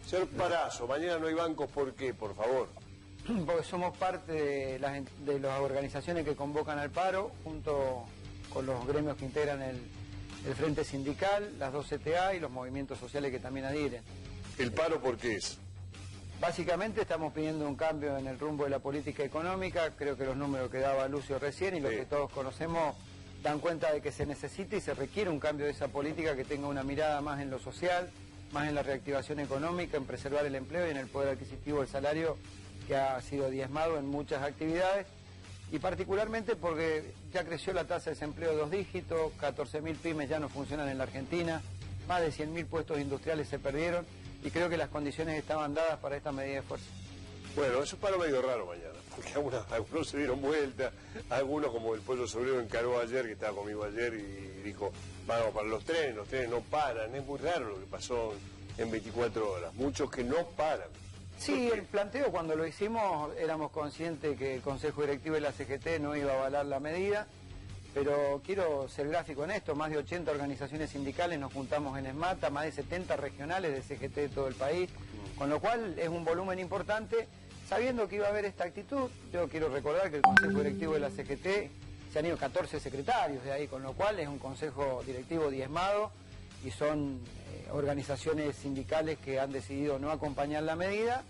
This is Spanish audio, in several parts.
Señor Parazo, mañana no hay bancos, ¿por qué? Por favor. Porque somos parte de las organizaciones que convocan al paro, junto con los gremios que integran el Frente Sindical, las dos CTA y los movimientos sociales que también adhieren. ¿El paro por qué es? Básicamente estamos pidiendo un cambio en el rumbo de la política económica. Creo que los números que daba Lucio recién y los que todos conocemos dan cuenta de que se necesita y se requiere un cambio de esa política que tenga una mirada más en lo social, más en la reactivación económica, en preservar el empleo y en el poder adquisitivo del salario, que ha sido diezmado en muchas actividades, y particularmente porque ya creció la tasa de desempleo de 2 dígitos, 14.000 pymes ya no funcionan en la Argentina, más de 100.000 puestos industriales se perdieron, y creo que las condiciones estaban dadas para esta medida de fuerza. Bueno, eso es paro medio raro mañana, porque algunos se dieron vuelta, algunos como el Pollo Sobrero encaró ayer, que estaba conmigo ayer, y dijo, vamos para los trenes no paran, es muy raro lo que pasó en 24 horas, muchos que no paran. Sí, el planteo cuando lo hicimos éramos conscientes que el Consejo Directivo de la CGT no iba a avalar la medida, pero quiero ser gráfico en esto, más de 80 organizaciones sindicales nos juntamos en ESMATA, más de 70 regionales de CGT de todo el país, con lo cual es un volumen importante. Sabiendo que iba a haber esta actitud, yo quiero recordar que el Consejo Directivo de la CGT se han ido 14 secretarios de ahí, con lo cual es un Consejo Directivo diezmado y son organizaciones sindicales que han decidido no acompañar la medida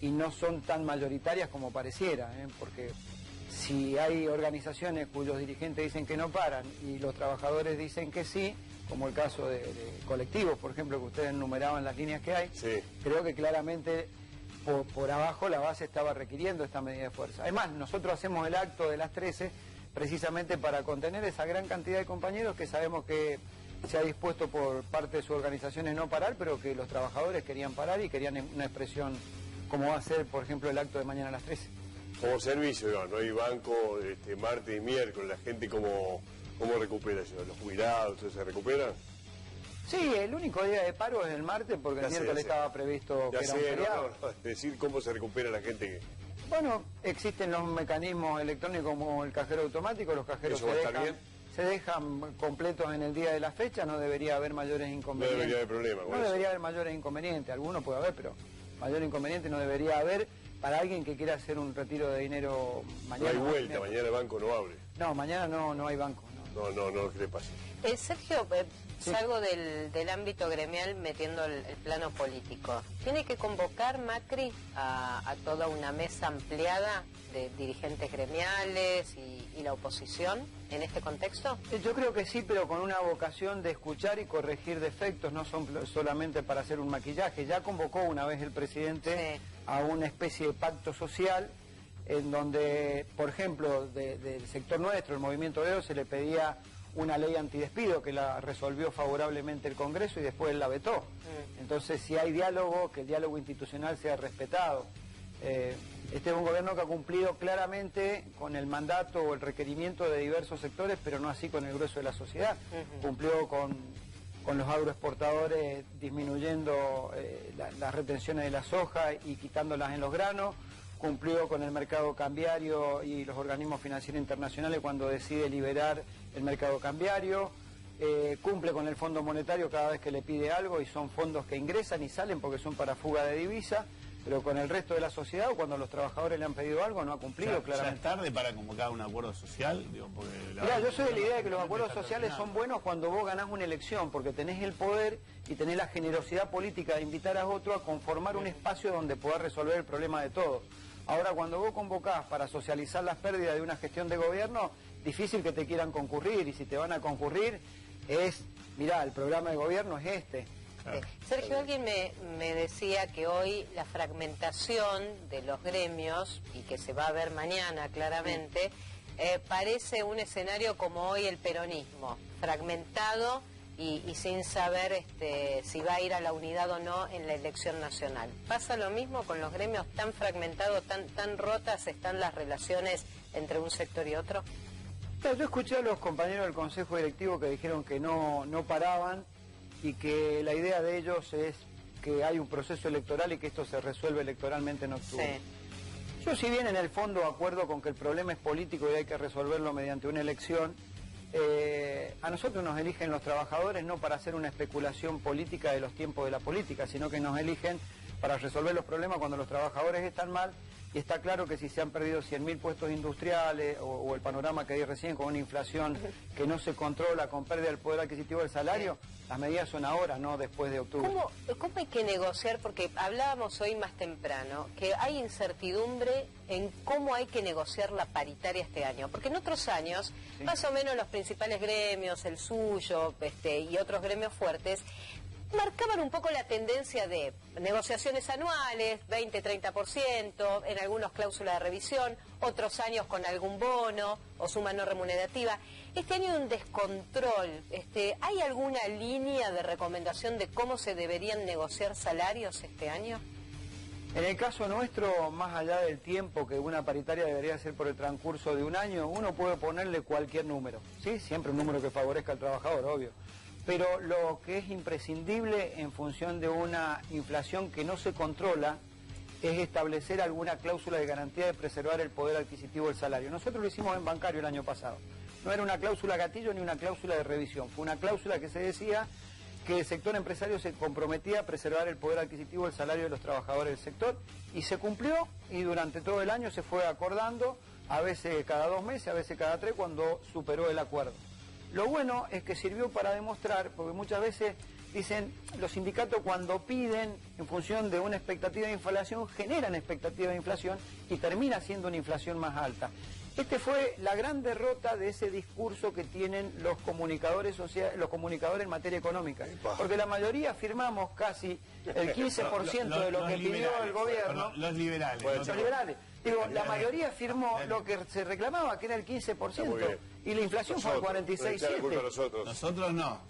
y no son tan mayoritarias como pareciera, porque si hay organizaciones cuyos dirigentes dicen que no paran y los trabajadores dicen que sí, como el caso de colectivos, por ejemplo, que ustedes enumeraban las líneas que hay, creo que claramente por abajo la base estaba requiriendo esta medida de fuerza. Además, nosotros hacemos el acto de las 13 precisamente para contener esa gran cantidad de compañeros que sabemos que se ha dispuesto por parte de sus organizaciones no parar, pero que los trabajadores querían parar y querían una expresión como va a ser, por ejemplo, el acto de mañana a las 13. Como servicio, no hay banco martes y miércoles, la gente cómo recupera eso, los jubilados, ¿se recuperan? Sí, el único día de paro es el martes porque el miércoles estaba previsto que era un feriado. Decir cómo se recupera la gente. Bueno, existen los mecanismos electrónicos como el cajero automático, los cajeros se dejan completos en el día de la fecha, no debería haber mayores inconvenientes. No debería haber problema con eso. No debería haber mayores inconvenientes, algunos puede haber, pero mayor inconveniente no debería haber para alguien que quiera hacer un retiro de dinero mañana. No hay vuelta, mañana el banco no abre. No, mañana no hay banco. No, ¿qué le pasa? Sergio, salgo del ámbito gremial metiendo el plano político. ¿Tiene que convocar Macri a toda una mesa ampliada de dirigentes gremiales y la oposición en este contexto? Yo creo que sí, pero con una vocación de escuchar y corregir defectos, no son solamente para hacer un maquillaje. Ya convocó una vez el presidente a una especie de pacto social en donde, por ejemplo, del sector nuestro, el movimiento obrero, se le pedía una ley antidespido que la resolvió favorablemente el Congreso y después él la vetó. Entonces, si hay diálogo, que el diálogo institucional sea respetado. Este es un gobierno que ha cumplido claramente con el mandato o el requerimiento de diversos sectores, pero no así con el grueso de la sociedad. Cumplió con los agroexportadores disminuyendo las retenciones de la soja y quitándolas en los granos. Cumplió con el mercado cambiario y los organismos financieros internacionales cuando decide liberar el mercado cambiario. Cumple con el Fondo Monetario cada vez que le pide algo y son fondos que ingresan y salen porque son para fuga de divisa, pero con el resto de la sociedad o cuando los trabajadores le han pedido algo no ha cumplido claramente. ¿Ya es tarde para convocar un acuerdo social? Mirá, yo soy de la idea de que los acuerdos sociales son buenos cuando vos ganás una elección, porque tenés el poder y tenés la generosidad política de invitar a otro a conformar un espacio donde podás resolver el problema de todos. Ahora, cuando vos convocás para socializar las pérdidas de una gestión de gobierno, difícil que te quieran concurrir, y si te van a concurrir mirá, el programa de gobierno es este. Sergio, alguien me decía que hoy la fragmentación de los gremios, y que se va a ver mañana claramente, parece un escenario como hoy el peronismo, fragmentado y sin saber si va a ir a la unidad o no en la elección nacional. ¿Pasa lo mismo con los gremios tan fragmentados, tan rotas están las relaciones entre un sector y otro? Yo escuché a los compañeros del Consejo Directivo que dijeron que no paraban y que la idea de ellos es que hay un proceso electoral y que esto se resuelve electoralmente en octubre. Yo, si bien en el fondo acuerdo con que el problema es político y hay que resolverlo mediante una elección, a nosotros nos eligen los trabajadores no para hacer una especulación política de los tiempos de la política, sino que nos eligen para resolver los problemas cuando los trabajadores están mal. Y está claro que si se han perdido 100.000 puestos industriales o el panorama que di recién con una inflación que no se controla, con pérdida del poder adquisitivo del salario, las medidas son ahora, no después de octubre. ¿Cómo hay que negociar? Porque hablábamos hoy más temprano que hay incertidumbre en cómo hay que negociar la paritaria este año. Porque en otros años, sí, más o menos los principales gremios, el suyo y otros gremios fuertes, marcaban un poco la tendencia de negociaciones anuales, 20-30%, en algunos cláusulas de revisión, otros años con algún bono o suma no remunerativa. Este año hay un descontrol. ¿Hay alguna línea de recomendación de cómo se deberían negociar salarios este año? En el caso nuestro, más allá del tiempo que una paritaria debería ser por el transcurso de un año, uno puede ponerle cualquier número, ¿sí? Siempre un número que favorezca al trabajador, obvio. Pero lo que es imprescindible en función de una inflación que no se controla es establecer alguna cláusula de garantía de preservar el poder adquisitivo del salario. Nosotros lo hicimos en bancario el año pasado. No era una cláusula gatillo ni una cláusula de revisión. Fue una cláusula que se decía que el sector empresario se comprometía a preservar el poder adquisitivo del salario de los trabajadores del sector y se cumplió y durante todo el año se fue acordando, a veces cada 2 meses, a veces cada 3, cuando superó el acuerdo. Lo bueno es que sirvió para demostrar, porque muchas veces dicen, los sindicatos cuando piden en función de una expectativa de inflación, generan expectativa de inflación y termina siendo una inflación más alta. Fue la gran derrota de ese discurso que tienen los comunicadores los comunicadores en materia económica. Porque la mayoría firmamos casi el 15% de lo que pidió el gobierno. Los liberales. Los liberales. Digo, la mayoría firmó lo que se reclamaba, que era el 15%, y la inflación fue al 46,7%. Nosotros no.